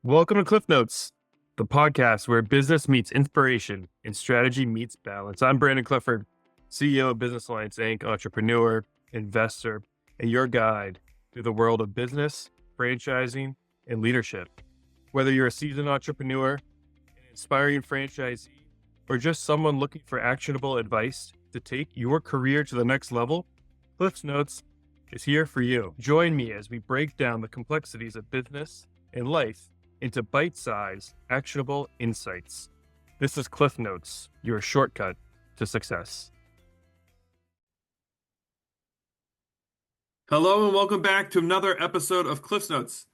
Welcome to Cliff Notes, the podcast where business meets inspiration and strategy meets balance. I'm Brandon Clifford, CEO of Business Alliance Inc., entrepreneur, investor, and your guide through the world of business, franchising, and leadership. Whether you're a seasoned entrepreneur, an inspiring franchisee, or just someone looking for actionable advice to take your career to the next level, Cliff Notes is here for you. Join me as we break down the complexities of business and life into bite-sized, actionable insights. This is Cliff Notes, your shortcut to success. Hello and welcome back to another episode of Cliff Notes,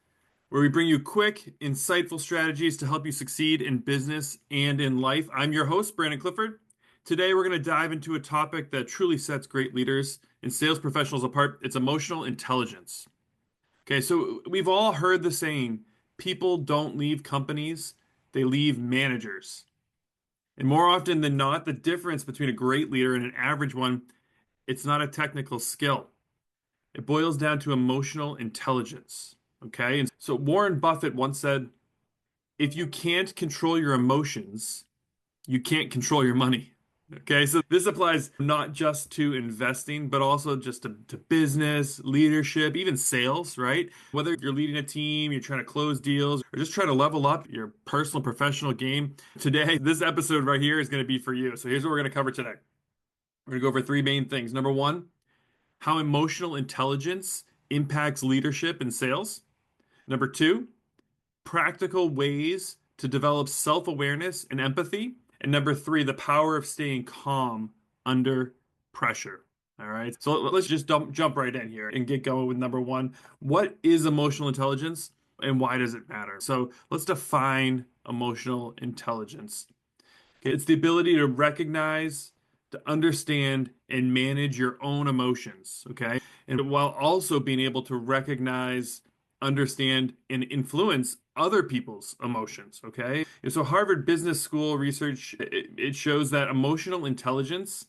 where we bring you quick, insightful strategies to help you succeed in business and in life. I'm your host, Brandon Clifford. Today, we're going to dive into a topic that truly sets great leaders and sales professionals apart. It's emotional intelligence. Okay, so we've all heard the saying, people don't leave companies, they leave managers. And more often than not, the difference between a great leader and an average one, it's not a technical skill. It boils down to emotional intelligence. Okay. And so Warren Buffett once said, if you can't control your emotions, you can't control your money. Okay. So this applies not just to investing, but also just to business, leadership, even sales, right? Whether you're leading a team, you're trying to close deals, or just try to level up your personal, professional game. Today, this episode right here is going to be for you. So here's what we're going to cover today. We're going to go over three main things. Number one, how emotional intelligence impacts leadership and sales. Number two, practical ways to develop self-awareness and empathy. And number three, the power of staying calm under pressure. All right. So let's just jump right in here and get going with number one. What is emotional intelligence and why does it matter? So let's define emotional intelligence. Okay, it's the ability to recognize, to understand, and manage your own emotions. Okay. And while also being able to recognize, understand, and influence other people's emotions. Okay. And so Harvard Business School research, it shows that emotional intelligence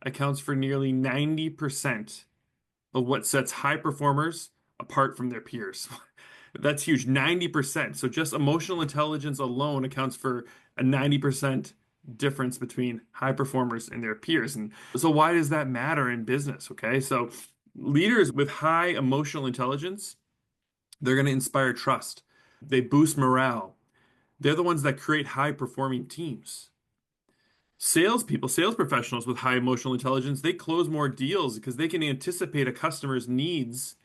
accounts for nearly 90% of what sets high performers apart from their peers. That's huge, 90%. So just emotional intelligence alone accounts for a 90% difference between high performers and their peers. And so why does that matter in business? Okay. So leaders with high emotional intelligence, they're going to inspire trust. They boost morale. They're the ones that create high performing teams. Salespeople, sales professionals with high emotional intelligence, they close more deals because they can anticipate a customer's needs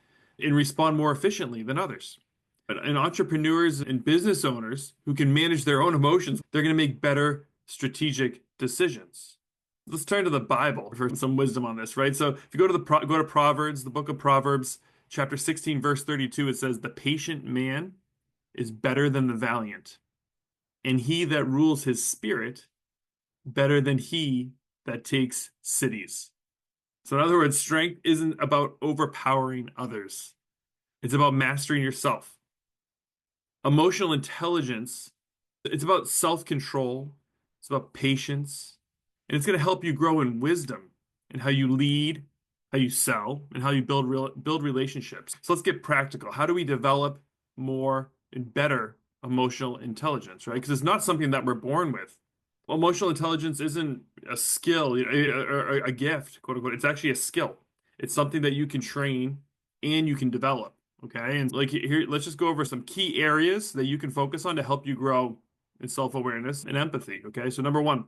and respond more efficiently than others. And entrepreneurs and business owners who can manage their own emotions, they're going to make better strategic decisions. Let's turn to the Bible for some wisdom on this, right? So if you go to go to Proverbs, the book of Proverbs, chapter 16, verse 32, it says, "The patient man is better than the valiant, and he that rules his spirit better than he that takes cities." So in other words, strength isn't about overpowering others. It's about mastering yourself. Emotional intelligence, it's about self-control, it's about patience, and it's going to help you grow in wisdom in how you lead, how you sell, and how you build relationships. So let's get practical. How do we develop more and better emotional intelligence, right? Because it's not something that we're born with. Emotional intelligence isn't a skill, or a gift, quote unquote. It's actually a skill. It's something that you can train and you can develop. Okay. And like here, let's just go over some key areas that you can focus on to help you grow in self-awareness and empathy. Okay. So number one,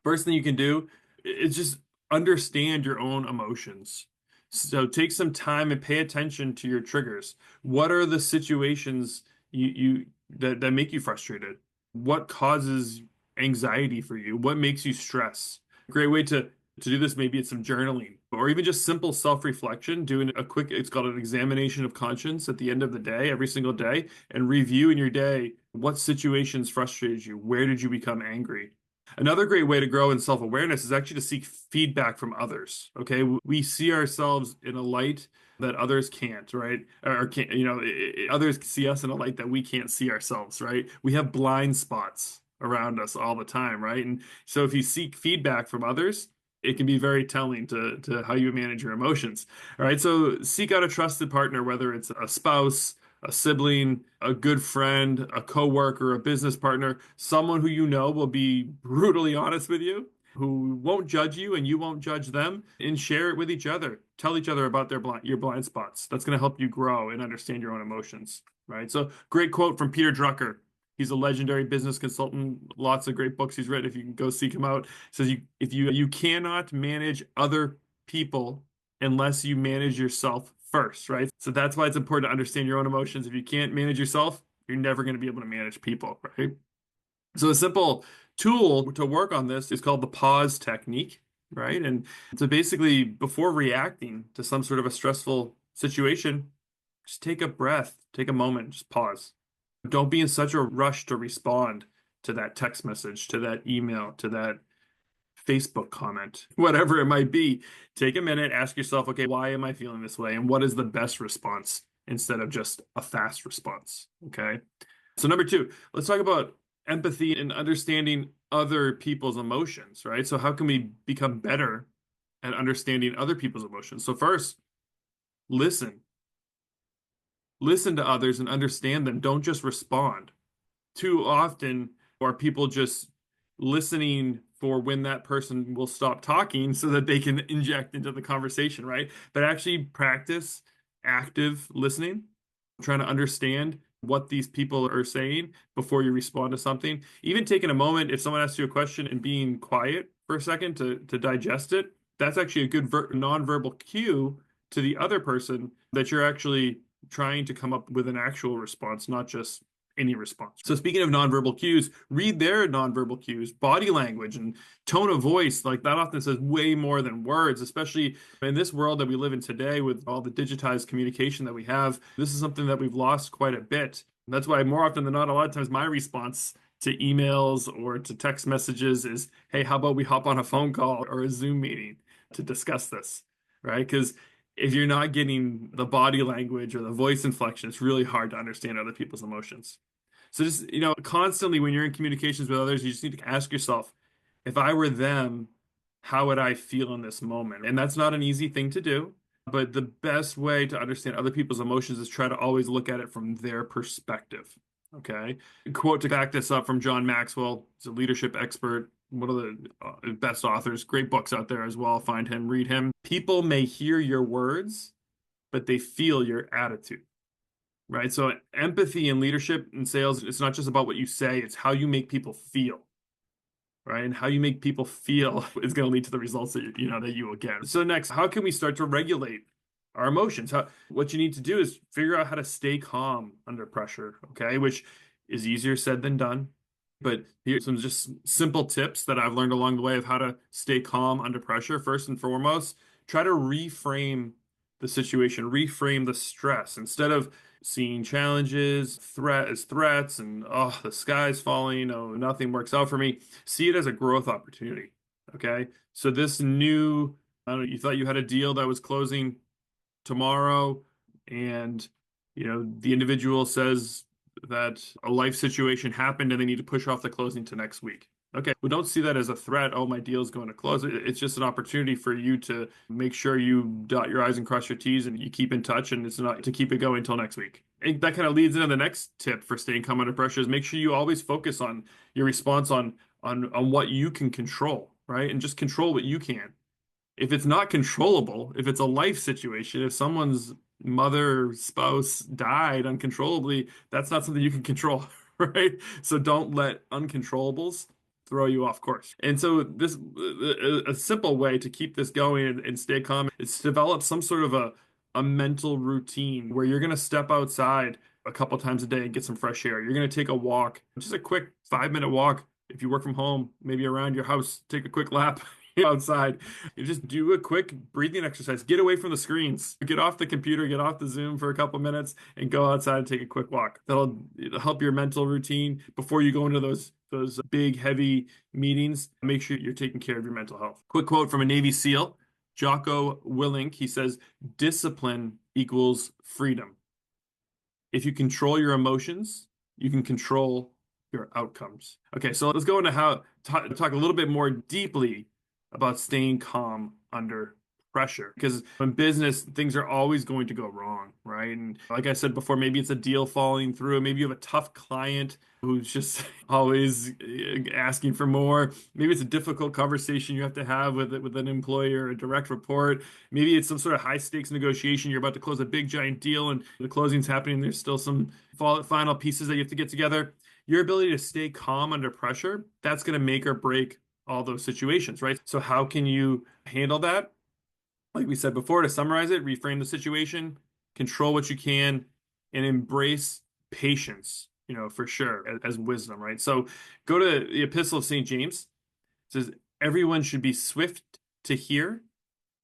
first thing you can do is just understand your own emotions. So take some time and pay attention to your triggers. What are the situations that make you frustrated? What causes anxiety for you? What makes you stress? A great way to do this, maybe it's some journaling or even just simple self-reflection, doing a quick, it's called an examination of conscience at the end of the day, every single day, and review in your day what situations frustrated you, where did you become angry. Another great way to grow in self-awareness is actually to seek feedback from others. Okay, we see ourselves in a light that others can't, right? Or can't, others see us in a light that we can't see ourselves, right? We have blind spots around us all the time, right? And so if you seek feedback from others, it can be very telling to how you manage your emotions. All right, so seek out a trusted partner, whether it's a spouse, a sibling, a good friend, a coworker, a business partner, someone who you know will be brutally honest with you, who won't judge you and you won't judge them, and share it with each other. Tell each other about your blind spots. That's going to help you grow and understand your own emotions, right? So, great quote from Peter Drucker. He's a legendary business consultant. Lots of great books he's written. If you can go seek him out, says if you cannot manage other people unless you manage yourself first, right? So that's why it's important to understand your own emotions. If you can't manage yourself, you're never going to be able to manage people, right? So a simple tool to work on this is called the pause technique, right? And so basically, before reacting to some sort of a stressful situation, just take a breath, take a moment, just pause. Don't be in such a rush to respond to that text message, to that email, to that Facebook comment, whatever it might be. Take a minute, ask yourself, okay, why am I feeling this way? And what is the best response instead of just a fast response? Okay. So, number two, let's talk about empathy and understanding other people's emotions, right? So, how can we become better at understanding other people's emotions? So, first, listen. Listen to others and understand them. Don't just respond. Too often are people just listening for when that person will stop talking so that they can inject into the conversation, right? But actually practice active listening, trying to understand what these people are saying before you respond to something. Even taking a moment, if someone asks you a question and being quiet for a second to digest it, that's actually a good nonverbal cue to the other person that you're actually trying to come up with an actual response, not just any response. So speaking of nonverbal cues, read their nonverbal cues, body language and tone of voice. Like that often says way more than words, especially in this world that we live in today with all the digitized communication that we have. This is something that we've lost quite a bit. And that's why more often than not, a lot of times my response to emails or to text messages is, hey, how about we hop on a phone call or a Zoom meeting to discuss this, right? Because if you're not getting the body language or the voice inflection, it's really hard to understand other people's emotions. So just, constantly when you're in communications with others, you just need to ask yourself, if I were them, how would I feel in this moment? And that's not an easy thing to do, but the best way to understand other people's emotions is try to always look at it from their perspective. Okay. A quote to back this up from John Maxwell. He's a leadership expert, one of the best authors, great books out there as well. Find him, read him. People may hear your words, but they feel your attitude, right? So empathy in leadership and sales, it's not just about what you say, it's how you make people feel, right? And how you make people feel is going to lead to the results that that you will get. So next, how can we start to regulate our emotions? What you need to do is figure out how to stay calm under pressure, okay? Which is easier said than done. But here's some just simple tips that I've learned along the way of how to stay calm under pressure. First and foremost, try to reframe the situation, reframe the stress. Instead of seeing challenges, threats, and oh, the sky's falling, oh, nothing works out for me, see it as a growth opportunity. Okay. So this new, I don't know, you thought you had a deal that was closing tomorrow, and the individual says that a life situation happened and they need to push off the closing to next week. Okay, we don't see that as a threat. Oh, my deal's going to close. It's just an opportunity for you to make sure you dot your I's and cross your T's and you keep in touch, and it's not to keep it going until next week. And that kind of leads into the next tip for staying calm under pressure is make sure you always focus on your response on what you can control, right? And just control what you can. If it's not controllable, if it's a life situation, if someone's mother, spouse died uncontrollably, that's not something you can control, right? So don't let uncontrollables throw you off course. And so this a simple way to keep this going and stay calm is to develop some sort of a mental routine where you're going to step outside a couple times a day and get some fresh air. You're going to take a walk, just a quick 5-minute walk. If you work from home, maybe around your house, take a quick lap outside. You just do a quick breathing exercise. Get away from the screens. Get off the computer, get off the Zoom for a couple minutes, and go outside and take a quick walk. It'll help your mental routine before you go into those big, heavy meetings. Make sure you're taking care of your mental health. Quick quote from a Navy SEAL, Jocko Willink. He says, "Discipline equals freedom. If you control your emotions, you can control your outcomes." Okay, so let's go into how talk a little bit more deeply about staying calm under pressure, because in business, things are always going to go wrong, right? And like I said before, maybe it's a deal falling through. Maybe you have a tough client who's just always asking for more. Maybe it's a difficult conversation you have to have with an employee or a direct report. Maybe it's some sort of high stakes negotiation. You're about to close a big giant deal and the closing's happening. There's still some final pieces that you have to get together. Your ability to stay calm under pressure, that's going to make or break all those situations, right? So how can you handle that? Like we said before, to summarize it, reframe the situation, control what you can, and embrace patience, for sure, as wisdom, right? So go to the Epistle of St. James. It says, everyone should be swift to hear,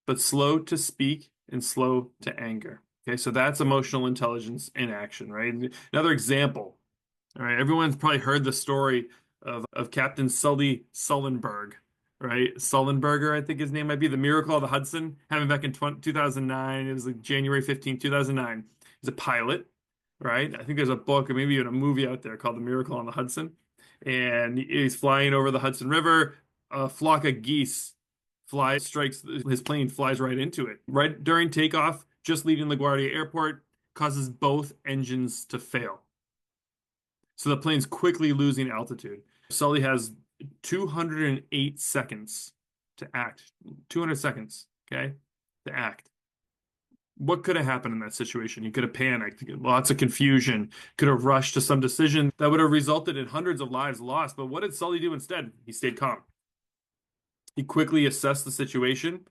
but slow to speak and slow to anger. Okay, so that's emotional intelligence in action, right? Another example, all right, everyone's probably heard the story of Captain Sully Sullenberg, right? Sullenberger, I think his name might be, the Miracle of the Hudson, happened back in 2009. It was like January 15th, 2009. He's a pilot, right? I think there's a book or maybe even a movie out there called The Miracle on the Hudson. And he's flying over the Hudson River. A flock of geese strikes his plane, flies right into it. Right during takeoff, just leaving LaGuardia Airport, causes both engines to fail. So the plane's quickly losing altitude. Sully has 208 seconds to act. 200 seconds, okay, to act. What could have happened in that situation? He could have panicked, lots of confusion, could have rushed to some decision that would have resulted in hundreds of lives lost. But what did Sully do instead? He stayed calm. He quickly assessed the situation,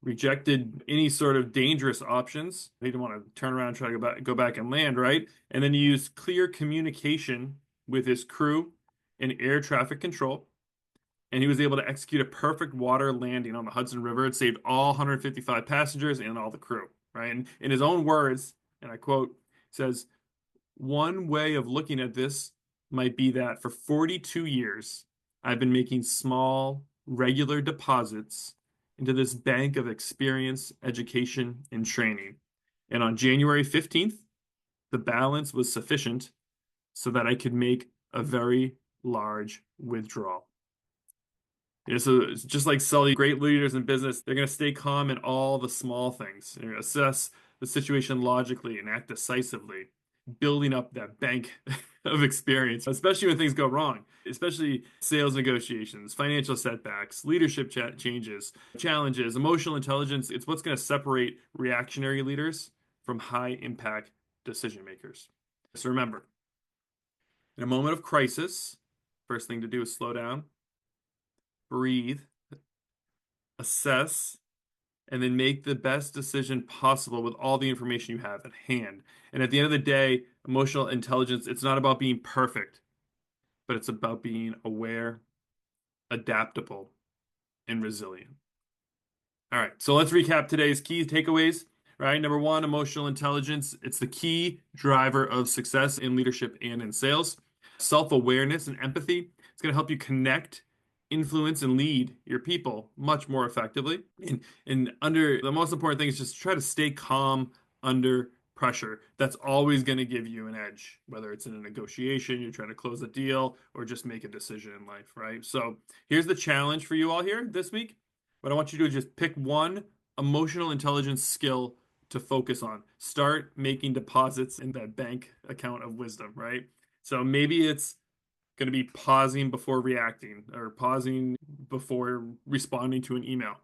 rejected any sort of dangerous options. He didn't want to turn around and try to go back and land, right? And then he used clear communication with his crew and air traffic control. And he was able to execute a perfect water landing on the Hudson River. It saved all 155 passengers and all the crew, right? And in his own words, and I quote, says, one way of looking at this might be that for 42 years, I've been making small, regular deposits into this bank of experience, education, and training. And on January 15th, the balance was sufficient so that I could make a very large withdrawal. So it's just like Sully, great leaders in business, they're going to stay calm in all the small things. They're going to assess the situation logically and act decisively, building up that bank of experience, especially when things go wrong, especially sales negotiations, financial setbacks, leadership changes, challenges, emotional intelligence. It's what's going to separate reactionary leaders from high impact decision makers. So remember, in a moment of crisis, first thing to do is slow down, breathe, assess, and then make the best decision possible with all the information you have at hand. And at the end of the day, emotional intelligence, it's not about being perfect, but it's about being aware, adaptable, and resilient. All right, so let's recap today's key takeaways. Right, number one, emotional intelligence. It's the key driver of success in leadership and in sales. Self-awareness and empathy. It's going to help you connect, influence, and lead your people much more effectively. And under the most important thing is just try to stay calm under pressure. That's always going to give you an edge, whether it's in a negotiation, you're trying to close a deal, or just make a decision in life, right? So here's the challenge for you all here this week. What I want you to do is just pick one emotional intelligence skill to focus on. Start making deposits in that bank account of wisdom, right? So maybe it's going to be pausing before reacting or pausing before responding to an email.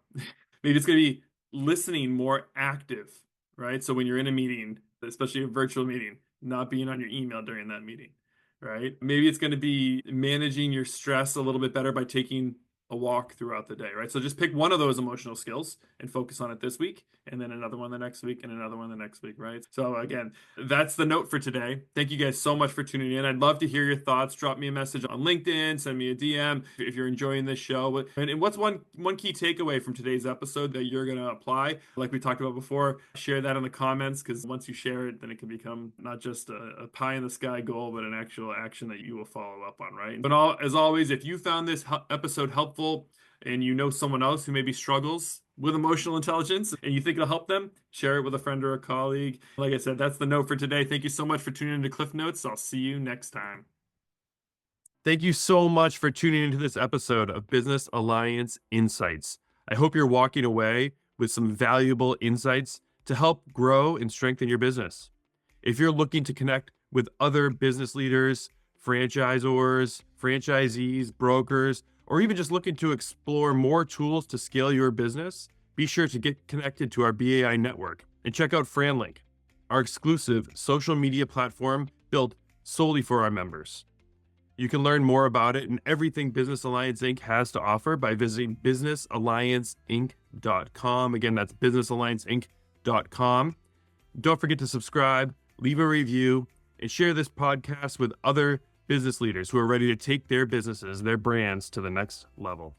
Maybe it's going to be listening more active, right? So when you're in a meeting, especially a virtual meeting, not being on your email during that meeting, right? Maybe it's going to be managing your stress a little bit better by taking a walk throughout the day, right? So just pick one of those emotional skills and focus on it this week, and then another one the next week, and another one the next week, right? So again, that's the note for today. Thank you guys so much for tuning in. I'd love to hear your thoughts. Drop me a message on LinkedIn, send me a DM if you're enjoying this show. And what's one key takeaway from today's episode that you're going to apply? Like we talked about before, share that in the comments, because once you share it, then it can become not just a pie in the sky goal, but an actual action that you will follow up on, right? But as always, if you found this episode helpful, and you know someone else who maybe struggles with emotional intelligence and you think it'll help them, share it with a friend or a colleague. Like I said, that's the note for today. Thank you so much for tuning into Cliff Notes. I'll see you next time. Thank you so much for tuning into this episode of Business Alliance Insights. I hope you're walking away with some valuable insights to help grow and strengthen your business. If you're looking to connect with other business leaders, franchisors, franchisees, brokers, or even just looking to explore more tools to scale your business, be sure to get connected to our BAI network and check out FranLink, our exclusive social media platform built solely for our members. You can learn more about it and everything Business Alliance Inc. has to offer by visiting businessallianceinc.com. Again, that's businessallianceinc.com. Don't forget to subscribe, leave a review, and share this podcast with other business leaders who are ready to take their businesses, their brands to the next level.